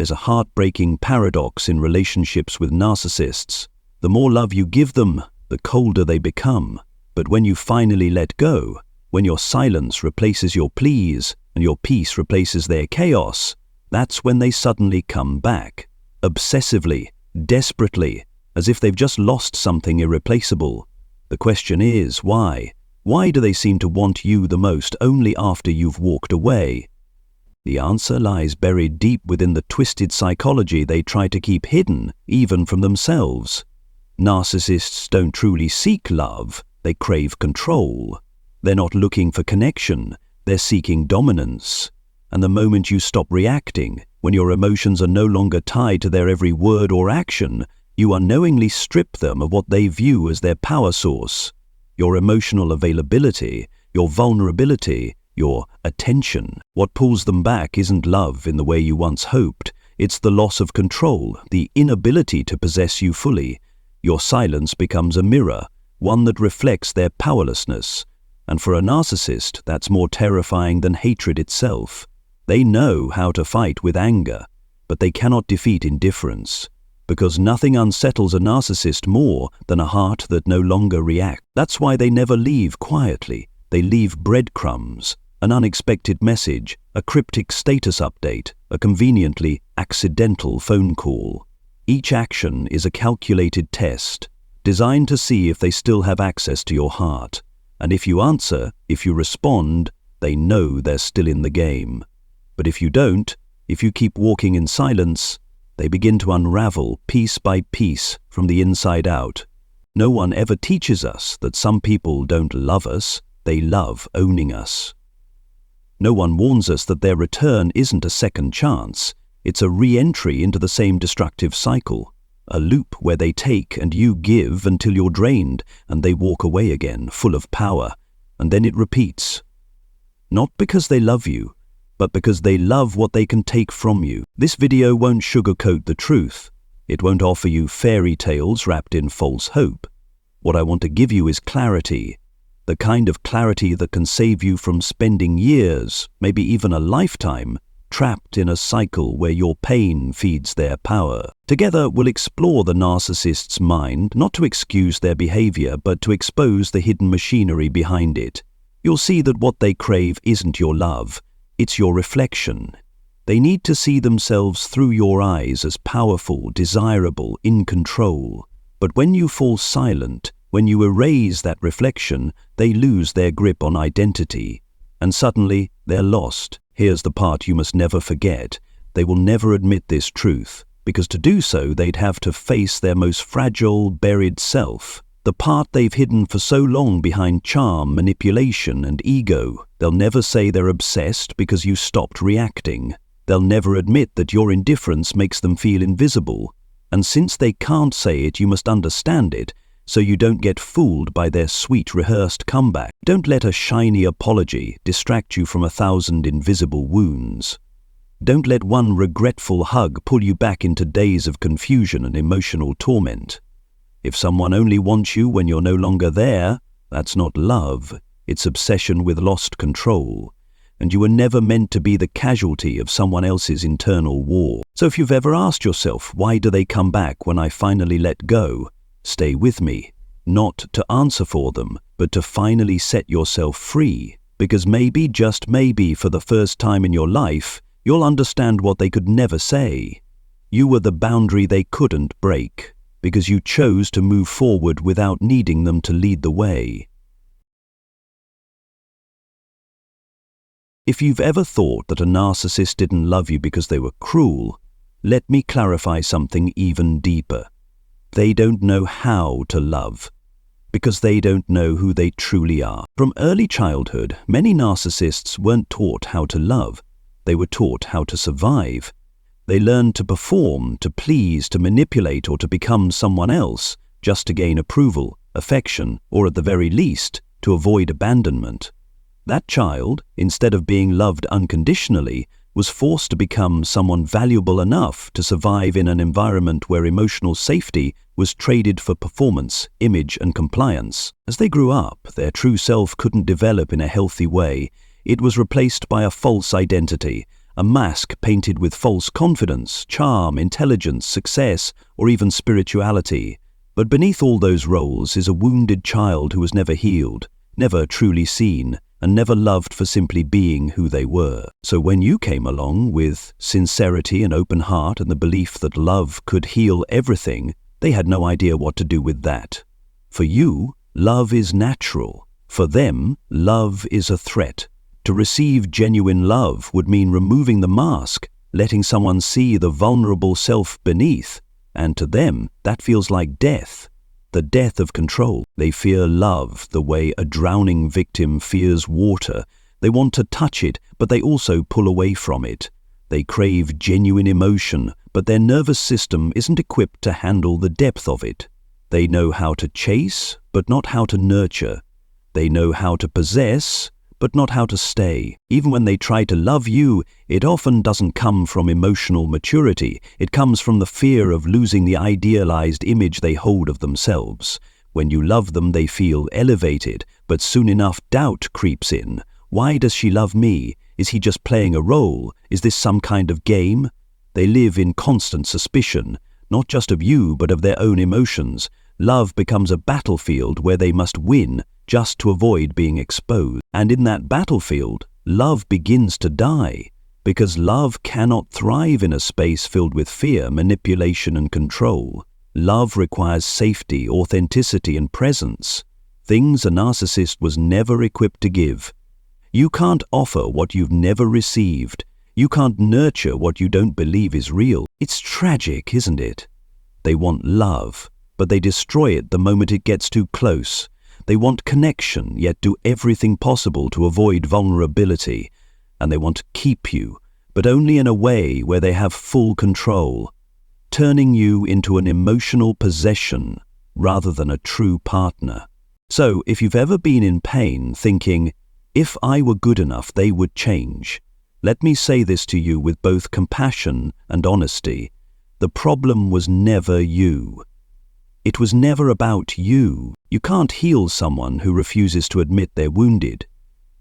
There's a heartbreaking paradox in relationships with narcissists. The more love you give them, the colder they become. But when you finally let go, when your silence replaces your pleas and your peace replaces their chaos, that's when they suddenly come back. Obsessively, desperately, as if they've just lost something irreplaceable. The question is, why? Why do they seem to want you the most only after you've walked away? The answer lies buried deep within the twisted psychology they try to keep hidden, even from themselves. Narcissists don't truly seek love, they crave control. They're not looking for connection, they're seeking dominance. And the moment you stop reacting, when your emotions are no longer tied to their every word or action, you unknowingly strip them of what they view as their power source. Your emotional availability, your vulnerability, your attention. What pulls them back isn't love in the way you once hoped. It's the loss of control, the inability to possess you fully. Your silence becomes a mirror, one that reflects their powerlessness. And for a narcissist, that's more terrifying than hatred itself. They know how to fight with anger, but they cannot defeat indifference. Because nothing unsettles a narcissist more than a heart that no longer reacts. That's why they never leave quietly. They leave breadcrumbs, an unexpected message, a cryptic status update, a conveniently accidental phone call. Each action is a calculated test, designed to see if they still have access to your heart. And if you answer, if you respond, they know they're still in the game. But if you don't, if you keep walking in silence, they begin to unravel piece by piece from the inside out. No one ever teaches us that some people don't love us, they love owning us. No one warns us that their return isn't a second chance. It's a re-entry into the same destructive cycle, a loop where they take and you give until you're drained and they walk away again, full of power, and then it repeats. Not because they love you, but because they love what they can take from you. This video won't sugarcoat the truth. It won't offer you fairy tales wrapped in false hope. What I want to give you is clarity. The kind of clarity that can save you from spending years, maybe even a lifetime, trapped in a cycle where your pain feeds their power. Together, we'll explore the narcissist's mind, not to excuse their behavior, but to expose the hidden machinery behind it. You'll see that what they crave isn't your love, it's your reflection. They need to see themselves through your eyes as powerful, desirable, in control. But when you fall silent, when you erase that reflection, they lose their grip on identity. And suddenly, they're lost. Here's the part you must never forget. They will never admit this truth, because to do so, they'd have to face their most fragile, buried self. The part they've hidden for so long behind charm, manipulation, and ego. They'll never say they're obsessed because you stopped reacting. They'll never admit that your indifference makes them feel invisible. And since they can't say it, you must understand it, so you don't get fooled by their sweet rehearsed comeback. Don't let a shiny apology distract you from 1,000 invisible wounds. Don't let one regretful hug pull you back into days of confusion and emotional torment. If someone only wants you when you're no longer there, that's not love, it's obsession with lost control. And you were never meant to be the casualty of someone else's internal war. So if you've ever asked yourself, why do they come back when I finally let go? Stay with me, not to answer for them, but to finally set yourself free. Because maybe, just maybe, for the first time in your life, you'll understand what they could never say. You were the boundary they couldn't break, because you chose to move forward without needing them to lead the way. If you've ever thought that a narcissist didn't love you because they were cruel, let me clarify something even deeper. They don't know how to love, because they don't know who they truly are. From early childhood, many narcissists weren't taught how to love. They were taught how to survive. They learned to perform, to please, to manipulate, or to become someone else, just to gain approval, affection, or at the very least, to avoid abandonment. That child, instead of being loved unconditionally, was forced to become someone valuable enough to survive in an environment where emotional safety was traded for performance, image, and compliance. As they grew up, their true self couldn't develop in a healthy way. It was replaced by a false identity, a mask painted with false confidence, charm, intelligence, success, or even spirituality. But beneath all those roles is a wounded child who was never healed, never truly seen, and never loved for simply being who they were. So when you came along with sincerity and open heart and the belief that love could heal everything, they had no idea what to do with that. For you, love is natural. For them, love is a threat. To receive genuine love would mean removing the mask, letting someone see the vulnerable self beneath, and to them, that feels like death. The death of control. They fear love the way a drowning victim fears water. They want to touch it, but they also pull away from it. They crave genuine emotion, but their nervous system isn't equipped to handle the depth of it. They know how to chase, but not how to nurture. They know how to possess, but not how to stay. Even when they try to love you, it often doesn't come from emotional maturity. It comes from the fear of losing the idealized image they hold of themselves. When you love them, they feel elevated, but soon enough doubt creeps in. Why does she love me? Is he just playing a role? Is this some kind of game? They live in constant suspicion, not just of you, but of their own emotions. Love becomes a battlefield where they must win just to avoid being exposed. And in that battlefield, love begins to die, because love cannot thrive in a space filled with fear, manipulation, and control. Love requires safety, authenticity, and presence, things a narcissist was never equipped to give. You can't offer what you've never received. You can't nurture what you don't believe is real. It's tragic, isn't it? They want love, but they destroy it the moment it gets too close. They want connection, yet do everything possible to avoid vulnerability. And they want to keep you, but only in a way where they have full control, turning you into an emotional possession rather than a true partner. So, if you've ever been in pain thinking, if I were good enough, they would change, let me say this to you with both compassion and honesty. The problem was never you. It was never about you. You can't heal someone who refuses to admit they're wounded.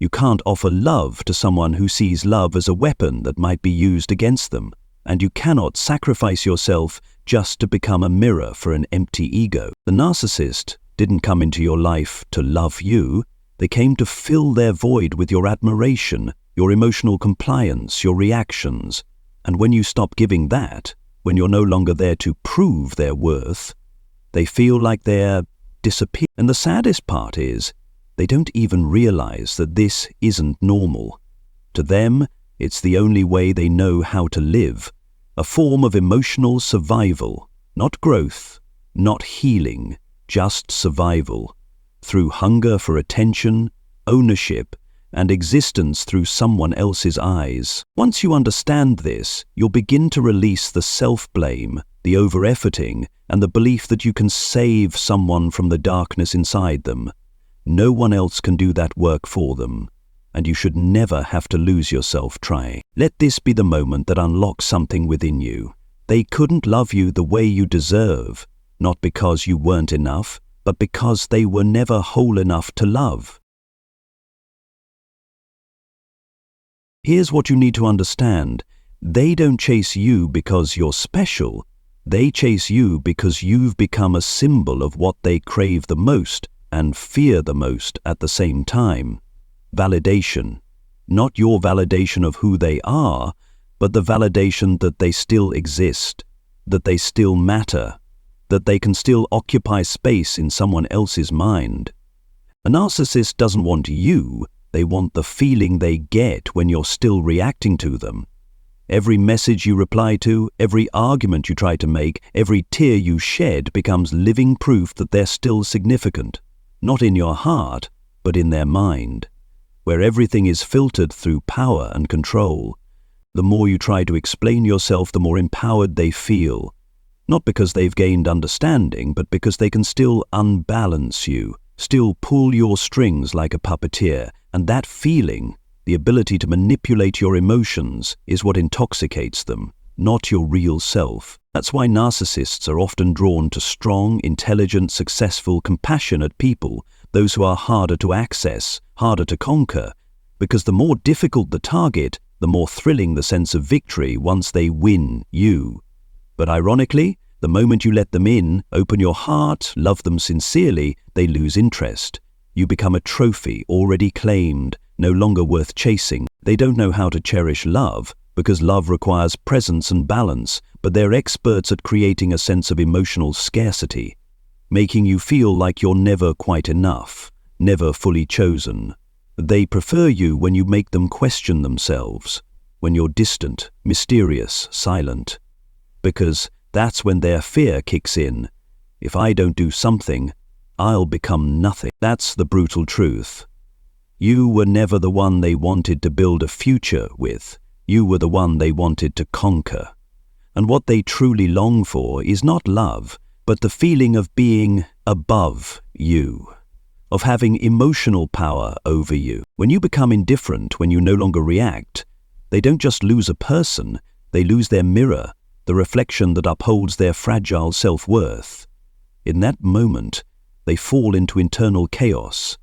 You can't offer love to someone who sees love as a weapon that might be used against them. And you cannot sacrifice yourself just to become a mirror for an empty ego. The narcissist didn't come into your life to love you. They came to fill their void with your admiration, your emotional compliance, your reactions. And when you stop giving that, when you're no longer there to prove their worth, they feel like they're disappearing. And the saddest part is, they don't even realize that this isn't normal. To them, it's the only way they know how to live, a form of emotional survival, not growth, not healing, just survival, through hunger for attention, ownership, and existence through someone else's eyes. Once you understand this, you'll begin to release the self-blame, the over-efforting, and the belief that you can save someone from the darkness inside them. No one else can do that work for them, and you should never have to lose yourself trying. Let this be the moment that unlocks something within you. They couldn't love you the way you deserve, not because you weren't enough, but because they were never whole enough to love. Here's what you need to understand. They don't chase you because you're special. They chase you because you've become a symbol of what they crave the most and fear the most at the same time. Validation. Not your validation of who they are, but the validation that they still exist, that they still matter, that they can still occupy space in someone else's mind. A narcissist doesn't want you, they want the feeling they get when you're still reacting to them. Every message you reply to, every argument you try to make, every tear you shed becomes living proof that they're still significant, not in your heart, but in their mind, where everything is filtered through power and control. The more you try to explain yourself, the more empowered they feel, not because they've gained understanding, but because they can still unbalance you, still pull your strings like a puppeteer, and that feeling, the ability to manipulate your emotions, is what intoxicates them, not your real self. That's why narcissists are often drawn to strong, intelligent, successful, compassionate people, those who are harder to access, harder to conquer, because the more difficult the target, the more thrilling the sense of victory once they win you. But ironically, the moment you let them in, open your heart, love them sincerely, they lose interest. You become a trophy already claimed, no longer worth chasing. They don't know how to cherish love, because love requires presence and balance, but they're experts at creating a sense of emotional scarcity, making you feel like you're never quite enough, never fully chosen. They prefer you when you make them question themselves, when you're distant, mysterious, silent. Because that's when their fear kicks in. If I don't do something, I'll become nothing. That's the brutal truth. You were never the one they wanted to build a future with. You were the one they wanted to conquer. And what they truly long for is not love, but the feeling of being above you, of having emotional power over you. When you become indifferent, when you no longer react, they don't just lose a person, they lose their mirror, the reflection that upholds their fragile self-worth. In that moment, they fall into internal chaos.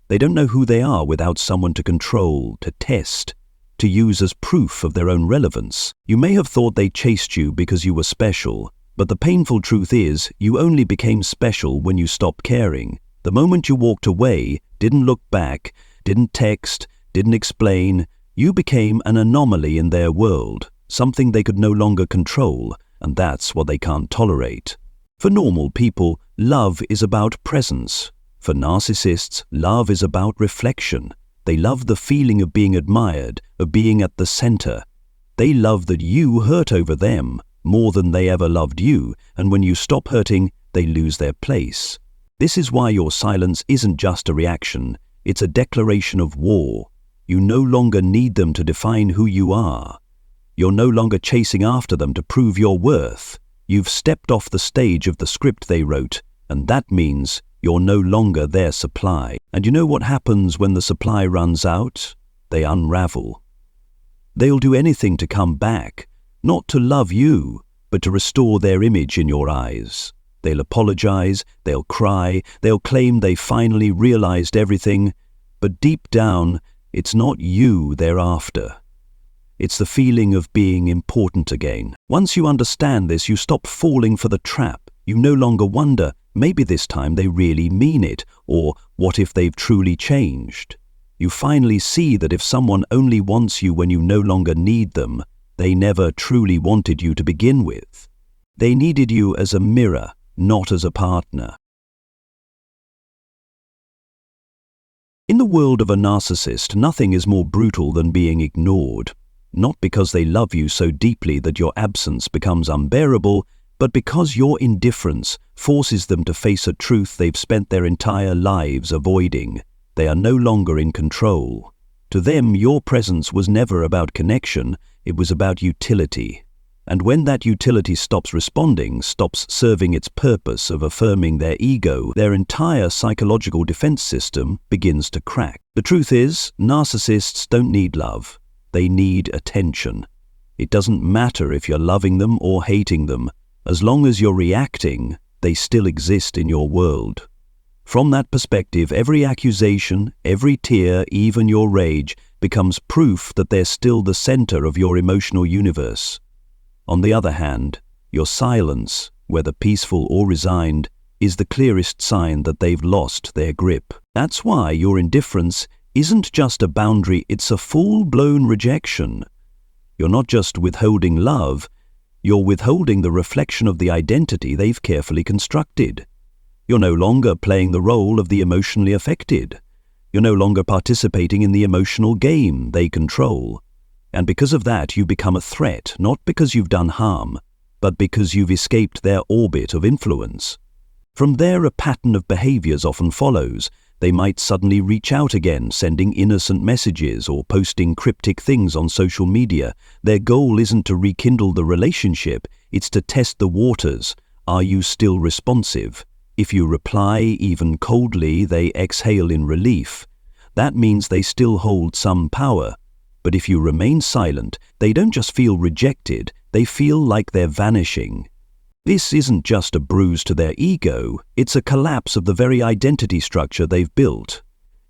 They don't know who they are without someone to control, to test, to use as proof of their own relevance. You may have thought they chased you because you were special, but the painful truth is you only became special when you stopped caring. The moment you walked away, didn't look back, didn't text, didn't explain, you became an anomaly in their world, something they could no longer control, and that's what they can't tolerate. For normal people, love is about presence. For narcissists, love is about reflection. They love the feeling of being admired, of being at the center. They love that you hurt over them more than they ever loved you, and when you stop hurting, they lose their place. This is why your silence isn't just a reaction, it's a declaration of war. You no longer need them to define who you are. You're no longer chasing after them to prove your worth. You've stepped off the stage of the script they wrote, and that means you're no longer their supply. And you know what happens when the supply runs out? They unravel. They'll do anything to come back, not to love you, but to restore their image in your eyes. They'll apologize, they'll cry, they'll claim they finally realized everything, but deep down, it's not you they're after. It's the feeling of being important again. Once you understand this, you stop falling for the trap. You no longer wonder, maybe this time they really mean it, or what if they've truly changed? You finally see that if someone only wants you when you no longer need them, they never truly wanted you to begin with. They needed you as a mirror, not as a partner. In the world of a narcissist, nothing is more brutal than being ignored. Not because they love you so deeply that your absence becomes unbearable, but because your indifference forces them to face a truth they've spent their entire lives avoiding. They are no longer in control. To them, your presence was never about connection, it was about utility. And when that utility stops responding, stops serving its purpose of affirming their ego, their entire psychological defense system begins to crack. The truth is, narcissists don't need love. They need attention. It doesn't matter if you're loving them or hating them. As long as you're reacting, they still exist in your world. From that perspective, every accusation, every tear, even your rage, becomes proof that they're still the center of your emotional universe. On the other hand, your silence, whether peaceful or resigned, is the clearest sign that they've lost their grip. That's why your indifference isn't just a boundary, it's a full-blown rejection. You're not just withholding love, you're withholding the reflection of the identity they've carefully constructed. You're no longer playing the role of the emotionally affected. You're no longer participating in the emotional game they control. And because of that, you become a threat, not because you've done harm, but because you've escaped their orbit of influence. From there, a pattern of behaviors often follows. They might suddenly reach out again, sending innocent messages or posting cryptic things on social media. Their goal isn't to rekindle the relationship, it's to test the waters. Are you still responsive? If you reply, even coldly, they exhale in relief. That means they still hold some power. But if you remain silent, they don't just feel rejected, they feel like they're vanishing. This isn't just a bruise to their ego, it's a collapse of the very identity structure they've built.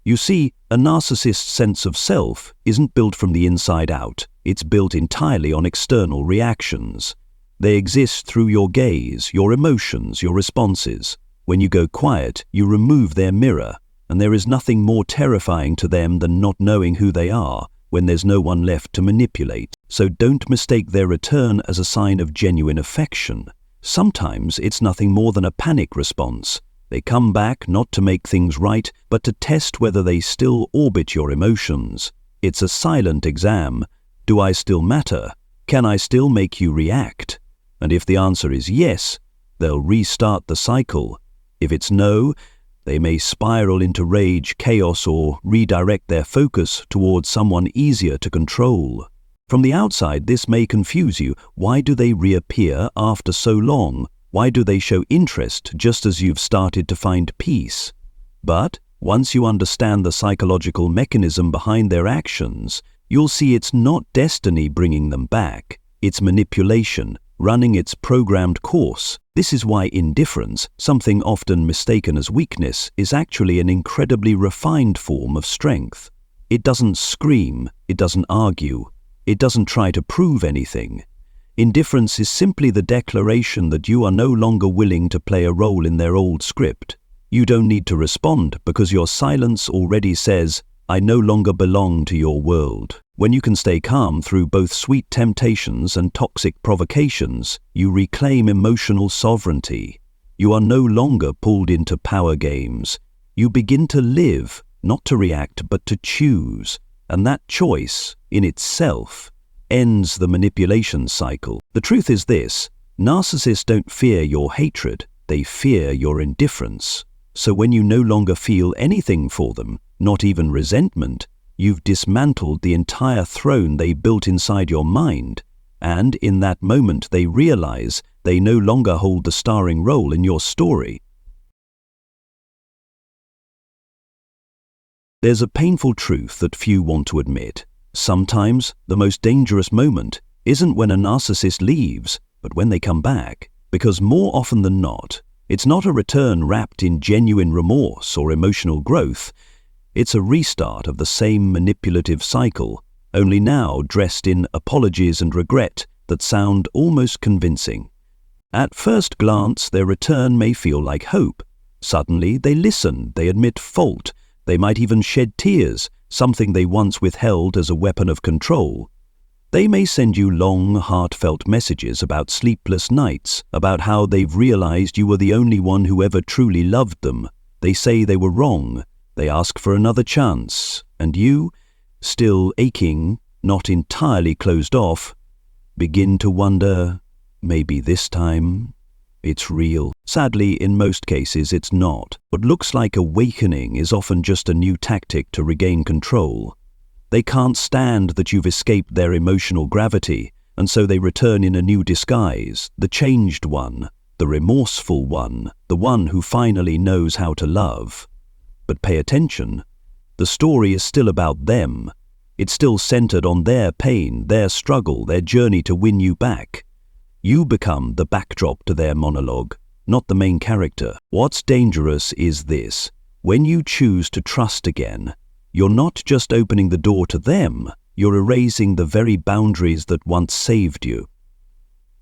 You see, a narcissist's sense of self isn't built from the inside out, It's built entirely on external reactions. They exist through your gaze, your emotions, your responses. When you go quiet, you remove their mirror, and there is nothing more terrifying to them than not knowing who they are when there's no one left to manipulate. So don't mistake their return as a sign of genuine affection. Sometimes it's nothing more than a panic response. They come back not to make things right, but to test whether they still orbit your emotions. It's a silent exam. Do I still matter? Can I still make you react? And if the answer is yes, they'll restart the cycle. If it's no, they may spiral into rage, chaos, or redirect their focus towards someone easier to control. From the outside, this may confuse you. Why do they reappear after so long? Why do they show interest just as you've started to find peace? But once you understand the psychological mechanism behind their actions, you'll see it's not destiny bringing them back. It's manipulation, running its programmed course. This is why indifference, something often mistaken as weakness, is actually an incredibly refined form of strength. It doesn't scream, it doesn't argue, it doesn't try to prove anything. Indifference is simply the declaration that you are no longer willing to play a role in their old script. You don't need to respond because your silence already says, I no longer belong to your world. When you can stay calm through both sweet temptations and toxic provocations, you reclaim emotional sovereignty. You are no longer pulled into power games. You begin to live, not to react, but to choose. And that choice, in itself, ends the manipulation cycle. The truth is this: narcissists don't fear your hatred, they fear your indifference. So when you no longer feel anything for them, not even resentment, you've dismantled the entire throne they built inside your mind, and in that moment they realize they no longer hold the starring role in your story. There's a painful truth that few want to admit. Sometimes the most dangerous moment isn't when a narcissist leaves, but when they come back, because more often than not, it's not a return wrapped in genuine remorse or emotional growth. It's a restart of the same manipulative cycle, only now dressed in apologies and regret that sound almost convincing. At first glance, their return may feel like hope. Suddenly, they listen, they admit fault, they might even shed tears, something they once withheld as a weapon of control. They may send you long, heartfelt messages about sleepless nights, about how they've realized you were the only one who ever truly loved them. They say they were wrong. They ask for another chance. And you, still aching, not entirely closed off, begin to wonder, maybe this time it's real. Sadly, in most cases, it's not. What looks like awakening is often just a new tactic to regain control. They can't stand that you've escaped their emotional gravity, and so they return in a new disguise, the changed one, the remorseful one, the one who finally knows how to love. But pay attention, the story is still about them. It's still centered on their pain, their struggle, their journey to win you back. You become the backdrop to their monologue, not the main character. What's dangerous is this: when you choose to trust again, you're not just opening the door to them, you're erasing the very boundaries that once saved you.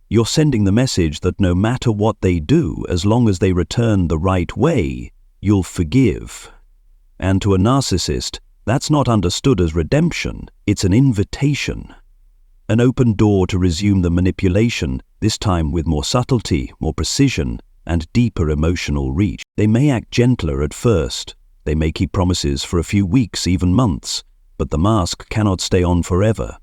You're sending the message that no matter what they do, as long as they return the right way, you'll forgive. And to a narcissist, that's not understood as redemption, it's an invitation. An open door to resume the manipulation, this time with more subtlety, more precision, and deeper emotional reach. They may act gentler at first. They may keep promises for a few weeks, even months, but the mask cannot stay on forever.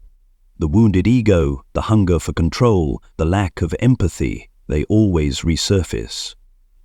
The wounded ego, the hunger for control, the lack of empathy, they always resurface.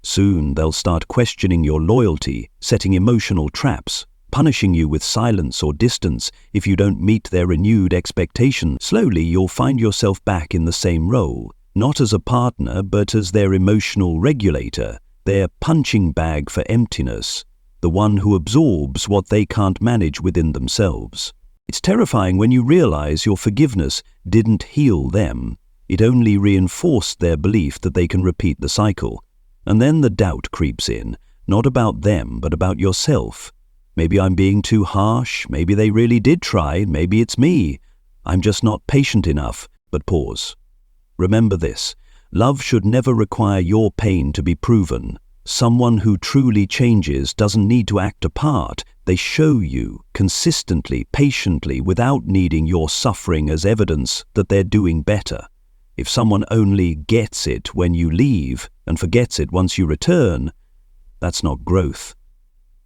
Soon they'll start questioning your loyalty, setting emotional traps, punishing you with silence or distance if you don't meet their renewed expectations. Slowly you'll find yourself back in the same role, not as a partner but as their emotional regulator, their punching bag for emptiness, the one who absorbs what they can't manage within themselves. It's terrifying when you realize your forgiveness didn't heal them. It only reinforced their belief that they can repeat the cycle. And then the doubt creeps in, not about them, but about yourself. Maybe I'm being too harsh, maybe they really did try, maybe it's me. I'm just not patient enough. But pause. Remember this. Love should never require your pain to be proven. Someone who truly changes doesn't need to act a part. They show you, consistently, patiently, without needing your suffering as evidence that they're doing better. If someone only gets it when you leave and forgets it once you return, that's not growth.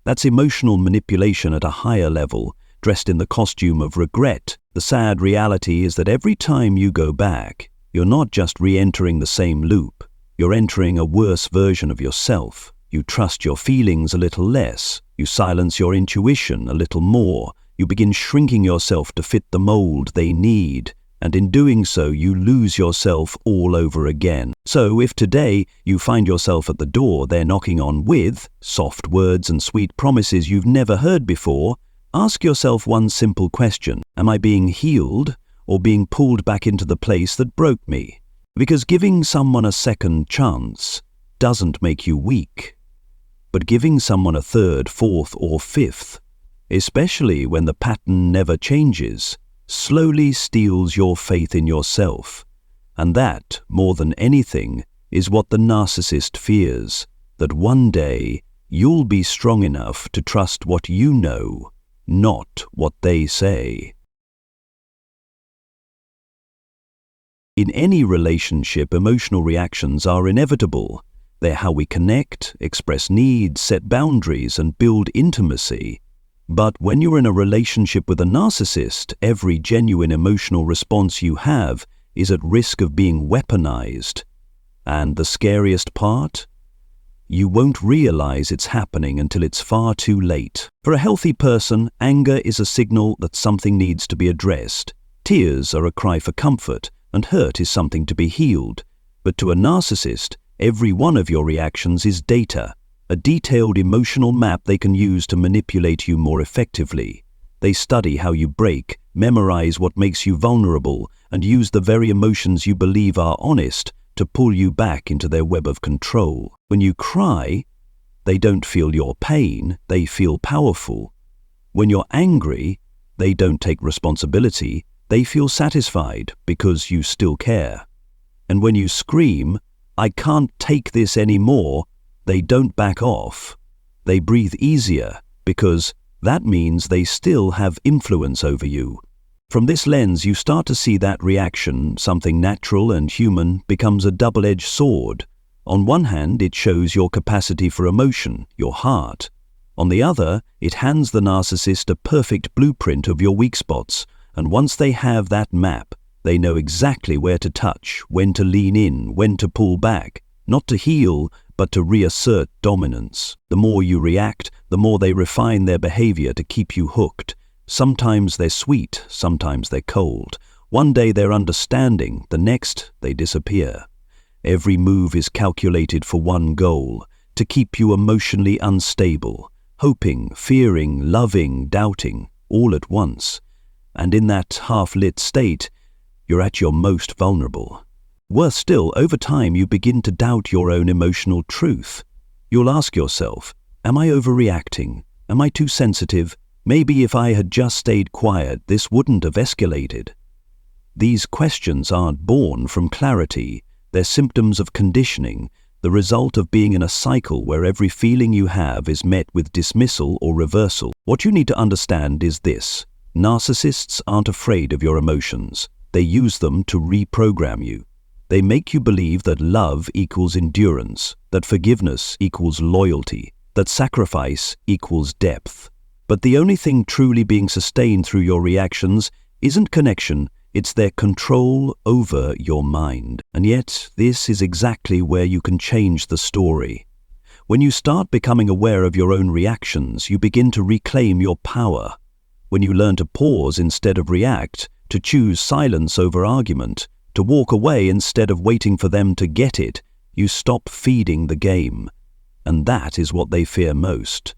That's emotional manipulation at a higher level, dressed in the costume of regret. The sad reality is that every time you go back, you're not just re-entering the same loop. You're entering a worse version of yourself. You trust your feelings a little less. You silence your intuition a little more. You begin shrinking yourself to fit the mold they need. And in doing so, you lose yourself all over again. So if today you find yourself at the door they're knocking on with soft words and sweet promises you've never heard before, ask yourself one simple question. Am I being healed or being pulled back into the place that broke me? Because giving someone a second chance doesn't make you weak. But giving someone a third, fourth, or fifth, especially when the pattern never changes, slowly steals your faith in yourself. And that, more than anything, is what the narcissist fears, that one day you'll be strong enough to trust what you know, not what they say. In any relationship, emotional reactions are inevitable. They're how we connect, express needs, set boundaries, and build intimacy. But when you're in a relationship with a narcissist, every genuine emotional response you have is at risk of being weaponized. And the scariest part? You won't realize it's happening until it's far too late. For a healthy person, anger is a signal that something needs to be addressed. Tears are a cry for comfort, and hurt is something to be healed. But to a narcissist, every one of your reactions is data, a detailed emotional map they can use to manipulate you more effectively. They study how you break, memorize what makes you vulnerable, and use the very emotions you believe are honest to pull you back into their web of control. When you cry, they don't feel your pain, they feel powerful. When you're angry, they don't take responsibility, they feel satisfied because you still care. And when you scream, "I can't take this anymore," they don't back off. They breathe easier because that means they still have influence over you. From this lens, you start to see that reaction, something natural and human, becomes a double-edged sword. On one hand, it shows your capacity for emotion, your heart. On the other, it hands the narcissist a perfect blueprint of your weak spots. And once they have that map, they know exactly where to touch, when to lean in, when to pull back, not to heal, but to reassert dominance. The more you react, the more they refine their behavior to keep you hooked. Sometimes they're sweet, sometimes they're cold. One day they're understanding, the next they disappear. Every move is calculated for one goal, to keep you emotionally unstable, hoping, fearing, loving, doubting, all at once. And in that half-lit state, you're at your most vulnerable. Worse still, over time you begin to doubt your own emotional truth. You'll ask yourself, am I overreacting? Am I too sensitive? Maybe if I had just stayed quiet, this wouldn't have escalated. These questions aren't born from clarity. They're symptoms of conditioning, the result of being in a cycle where every feeling you have is met with dismissal or reversal. What you need to understand is this. Narcissists aren't afraid of your emotions. They use them to reprogram you. They make you believe that love equals endurance, that forgiveness equals loyalty, that sacrifice equals depth. But the only thing truly being sustained through your reactions isn't connection, it's their control over your mind. And yet, this is exactly where you can change the story. When you start becoming aware of your own reactions, you begin to reclaim your power. When you learn to pause instead of react, to choose silence over argument, to walk away instead of waiting for them to get it, you stop feeding the game. And that is what they fear most.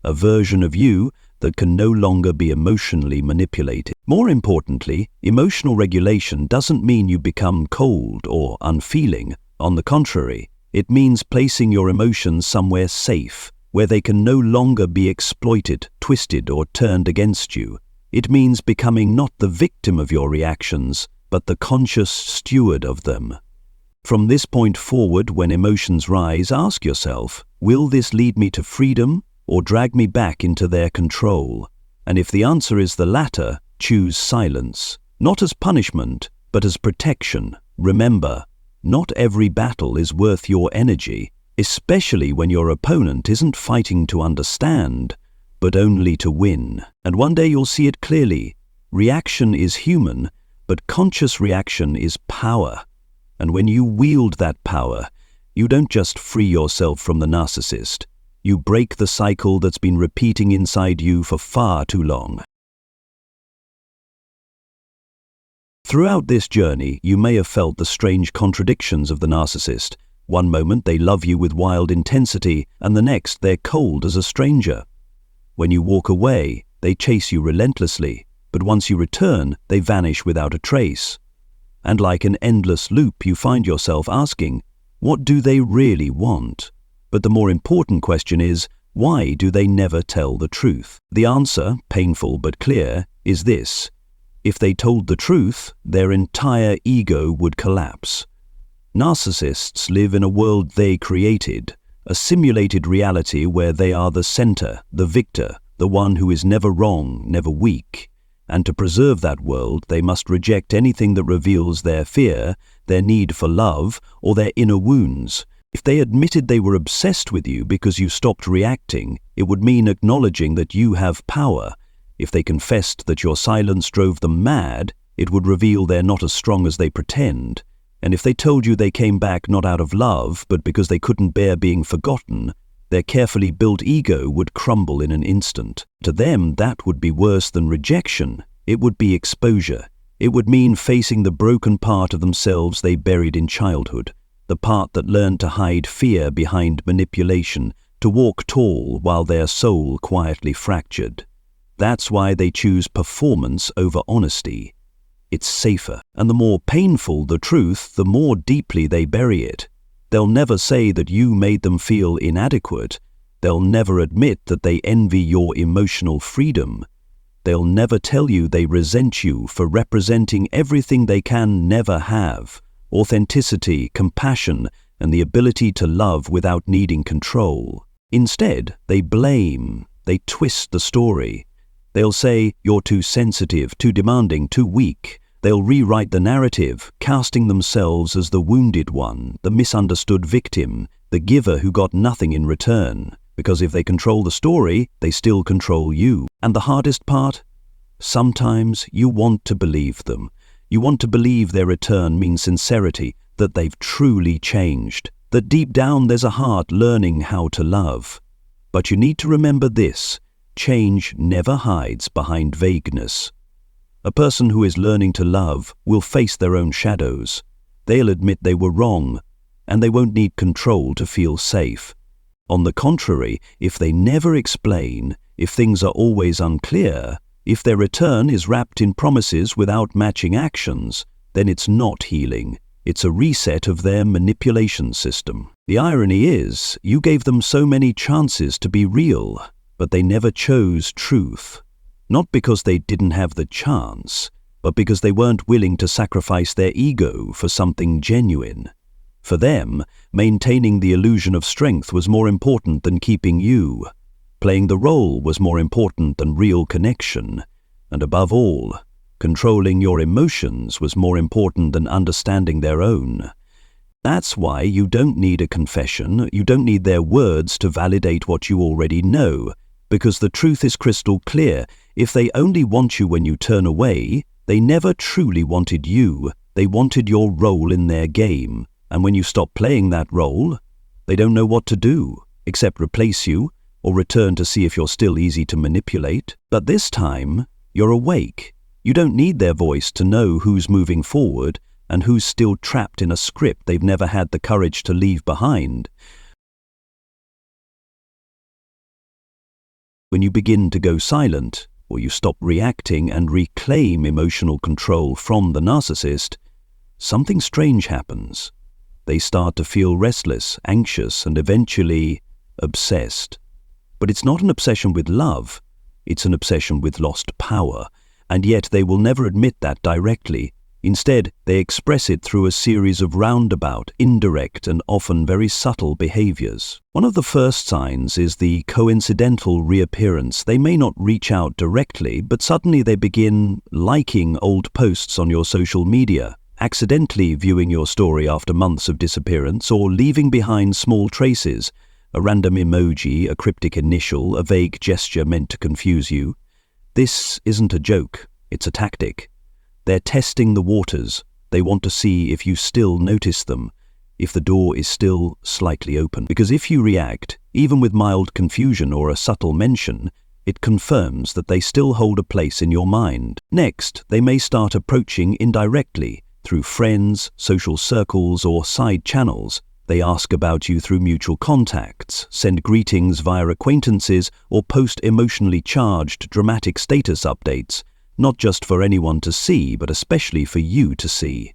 A version of you that can no longer be emotionally manipulated. More importantly, emotional regulation doesn't mean you become cold or unfeeling. On the contrary, it means placing your emotions somewhere safe, where they can no longer be exploited, twisted, or turned against you. It means becoming not the victim of your reactions, but the conscious steward of them. From this point forward, when emotions rise, ask yourself, will this lead me to freedom or drag me back into their control? And if the answer is the latter, choose silence, not as punishment, but as protection. Remember, not every battle is worth your energy, especially when your opponent isn't fighting to understand, but only to win. And one day you'll see it clearly. Reaction is human, but conscious reaction is power. And when you wield that power, you don't just free yourself from the narcissist. You break the cycle that's been repeating inside you for far too long. Throughout this journey, you may have felt the strange contradictions of the narcissist. One moment they love you with wild intensity, and the next they're cold as a stranger. When you walk away, they chase you relentlessly, but once you return, they vanish without a trace. And like an endless loop, you find yourself asking, what do they really want? But the more important question is, why do they never tell the truth? The answer, painful but clear, is this. If they told the truth, their entire ego would collapse. Narcissists live in a world they created, a simulated reality where they are the center, the victor, the one who is never wrong, never weak. And to preserve that world, they must reject anything that reveals their fear, their need for love, or their inner wounds. If they admitted they were obsessed with you because you stopped reacting, it would mean acknowledging that you have power. If they confessed that your silence drove them mad, it would reveal they're not as strong as they pretend. And if they told you they came back not out of love, but because they couldn't bear being forgotten, their carefully built ego would crumble in an instant. To them, that would be worse than rejection. It would be exposure. It would mean facing the broken part of themselves they buried in childhood, the part that learned to hide fear behind manipulation, to walk tall while their soul quietly fractured. That's why they choose performance over honesty. It's safer, and the more painful the truth, the more deeply they bury it. They'll never say that you made them feel inadequate. They'll never admit that they envy your emotional freedom. They'll never tell you they resent you for representing everything they can never have: authenticity, compassion, and the ability to love without needing control. Instead, they blame, they twist the story. They'll say, you're too sensitive, too demanding, too weak. They'll rewrite the narrative, casting themselves as the wounded one, the misunderstood victim, the giver who got nothing in return. Because if they control the story, they still control you. And the hardest part? Sometimes you want to believe them. You want to believe their return means sincerity, that they've truly changed, that deep down there's a heart learning how to love. But you need to remember this: change never hides behind vagueness. A person who is learning to love will face their own shadows. They'll admit they were wrong, and they won't need control to feel safe. On the contrary, if they never explain, if things are always unclear, if their return is wrapped in promises without matching actions, then it's not healing. It's a reset of their manipulation system. The irony is, you gave them so many chances to be real, but they never chose truth. Not because they didn't have the chance, but because they weren't willing to sacrifice their ego for something genuine. For them, maintaining the illusion of strength was more important than keeping you. Playing the role was more important than real connection. And above all, controlling your emotions was more important than understanding their own. That's why you don't need a confession, you don't need their words to validate what you already know, because the truth is crystal clear. If they only want you when you turn away, they never truly wanted you. They wanted your role in their game. And when you stop playing that role, they don't know what to do, except replace you or return to see if you're still easy to manipulate. But this time, you're awake. You don't need their voice to know who's moving forward and who's still trapped in a script they've never had the courage to leave behind. When you begin to go silent, or you stop reacting and reclaim emotional control from the narcissist, something strange happens. They start to feel restless, anxious, and eventually obsessed. But it's not an obsession with love, it's an obsession with lost power. and yet they will never admit that directly. Instead, they express it through a series of roundabout, indirect, and often very subtle behaviors. One of the first signs is the coincidental reappearance. They may not reach out directly, but suddenly they begin liking old posts on your social media, accidentally viewing your story after months of disappearance, or leaving behind small traces, a random emoji, a cryptic initial, a vague gesture meant to confuse you. This isn't a joke, it's a tactic. They're testing the waters. They want to see if you still notice them, if the door is still slightly open. Because if you react, even with mild confusion or a subtle mention, it confirms that they still hold a place in your mind. Next, they may start approaching indirectly, through friends, social circles, or side channels. They ask about you through mutual contacts, send greetings via acquaintances, or post emotionally charged, dramatic status updates, not just for anyone to see, but especially for you to see.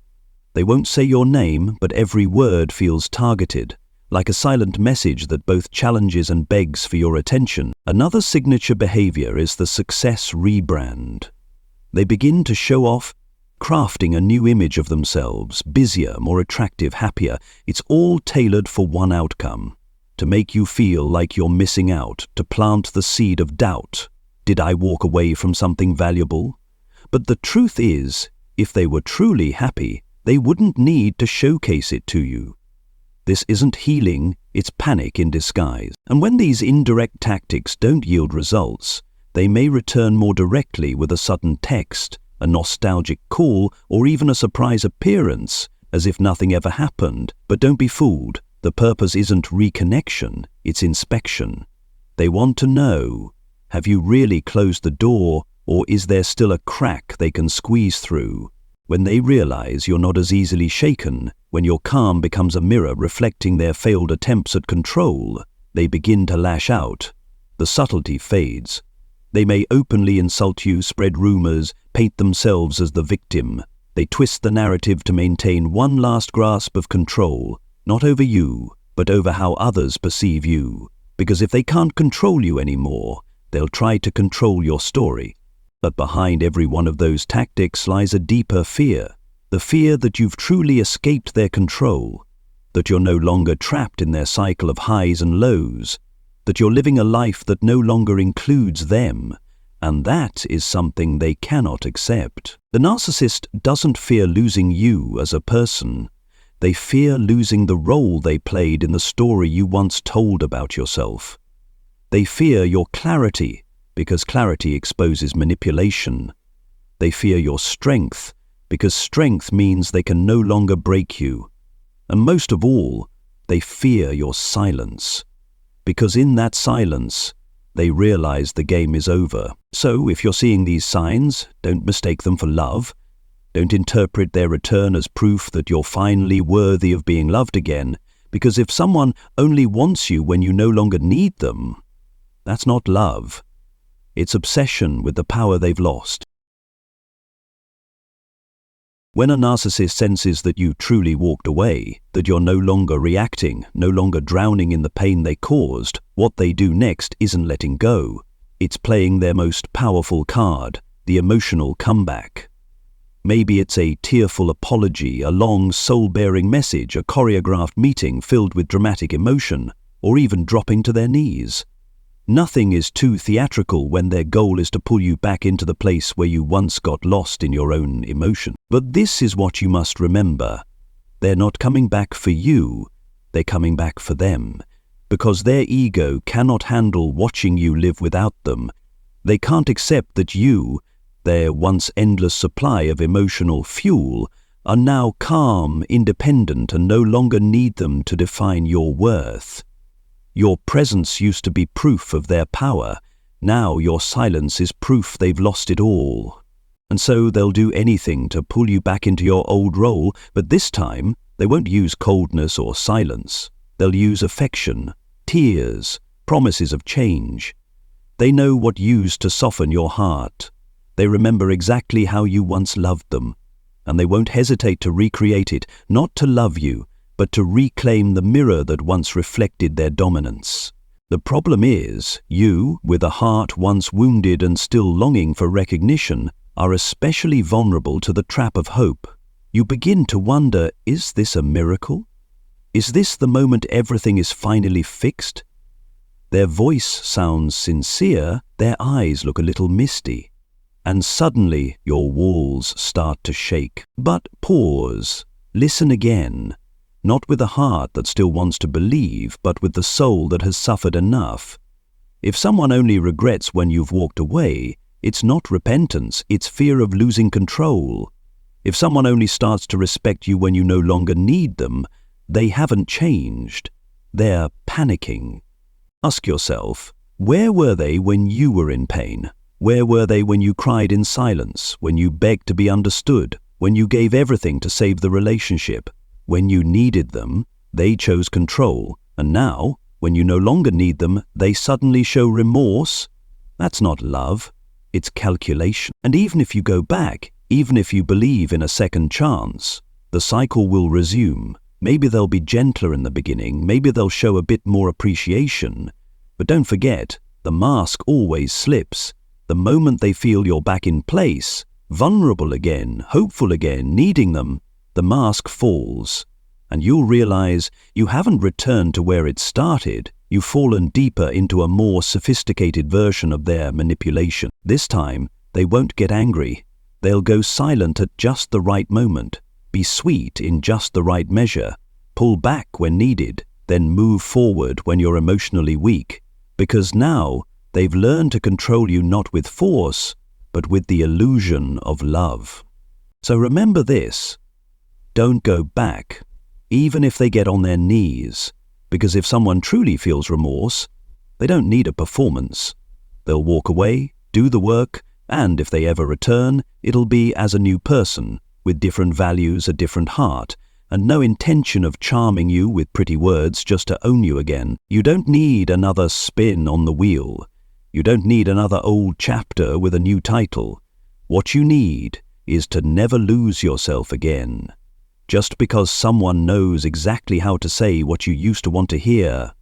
They won't say your name, but every word feels targeted, like a silent message that both challenges and begs for your attention. Another signature behavior is the success rebrand. They begin to show off, crafting a new image of themselves, busier, more attractive, happier. It's all tailored for one outcome: to make you feel like you're missing out, to plant the seed of doubt. Did I walk away from something valuable? But the truth is, if they were truly happy, they wouldn't need to showcase it to you. This isn't healing, it's panic in disguise. And when these indirect tactics don't yield results, they may return more directly with a sudden text, a nostalgic call, or even a surprise appearance, as if nothing ever happened. But don't be fooled. The purpose isn't reconnection, it's inspection. They want to know, have you really closed the door, or is there still a crack they can squeeze through? When they realize you're not as easily shaken, when your calm becomes a mirror reflecting their failed attempts at control, they begin to lash out. The subtlety fades. They may openly insult you, spread rumors, paint themselves as the victim. They twist the narrative to maintain one last grasp of control, not over you, but over how others perceive you. Because if they can't control you anymore, they'll try to control your story. But behind every one of those tactics lies a deeper fear. The fear that you've truly escaped their control, that you're no longer trapped in their cycle of highs and lows, that you're living a life that no longer includes them, and that is something they cannot accept. The narcissist doesn't fear losing you as a person. They fear losing the role they played in the story you once told about yourself. They fear your clarity, because clarity exposes manipulation. They fear your strength, because strength means they can no longer break you. And most of all, they fear your silence, because in that silence, they realize the game is over. So if you're seeing these signs, don't mistake them for love. Don't interpret their return as proof that you're finally worthy of being loved again, because if someone only wants you when you no longer need them, that's not love. It's obsession with the power they've lost. When a narcissist senses that you truly walked away, that you're no longer reacting, no longer drowning in the pain they caused, what they do next isn't letting go. It's playing their most powerful card, the emotional comeback. Maybe it's a tearful apology, a long, soul-bearing message, a choreographed meeting filled with dramatic emotion, or even dropping to their knees. Nothing is too theatrical when their goal is to pull you back into the place where you once got lost in your own emotion. But this is what you must remember. They're not coming back for you, they're coming back for them. Because their ego cannot handle watching you live without them. They can't accept that you, their once endless supply of emotional fuel, are now calm, independent, and no longer need them to define your worth. Your presence used to be proof of their power. Now your silence is proof they've lost it all. And so they'll do anything to pull you back into your old role, but this time they won't use coldness or silence. They'll use affection, tears, promises of change. They know what used to soften your heart. They remember exactly how you once loved them, and they won't hesitate to recreate it, not to love you, but to reclaim the mirror that once reflected their dominance. The problem is, you, with a heart once wounded and still longing for recognition, are especially vulnerable to the trap of hope. You begin to wonder, is this a miracle? Is this the moment everything is finally fixed? Their voice sounds sincere, their eyes look a little misty, and suddenly your walls start to shake. But pause, listen again, not with a heart that still wants to believe, but with the soul that has suffered enough. If someone only regrets when you've walked away, it's not repentance, it's fear of losing control. If someone only starts to respect you when you no longer need them, they haven't changed. They're panicking. Ask yourself, where were they when you were in pain? Where were they when you cried in silence, when you begged to be understood, when you gave everything to save the relationship? When you needed them, they chose control, and now, when you no longer need them, they suddenly show remorse? That's not love, it's calculation. And even if you go back, even if you believe in a second chance, the cycle will resume. Maybe they'll be gentler in the beginning, maybe they'll show a bit more appreciation. But don't forget, the mask always slips. The moment they feel you're back in place, vulnerable again, hopeful again, needing them, the mask falls. And you'll realize you haven't returned to where it started. You've fallen deeper into a more sophisticated version of their manipulation. This time, they won't get angry. They'll go silent at just the right moment, be sweet in just the right measure, pull back when needed, then move forward when you're emotionally weak. Because now, they've learned to control you not with force, but with the illusion of love. So remember this. Don't go back, even if they get on their knees, because if someone truly feels remorse, they don't need a performance. They'll walk away, do the work, and if they ever return, it'll be as a new person, with different values, a different heart, and no intention of charming you with pretty words just to own you again. You don't need another spin on the wheel. You don't need another old chapter with a new title. What you need is to never lose yourself again. Just because someone knows exactly how to say what you used to want to hear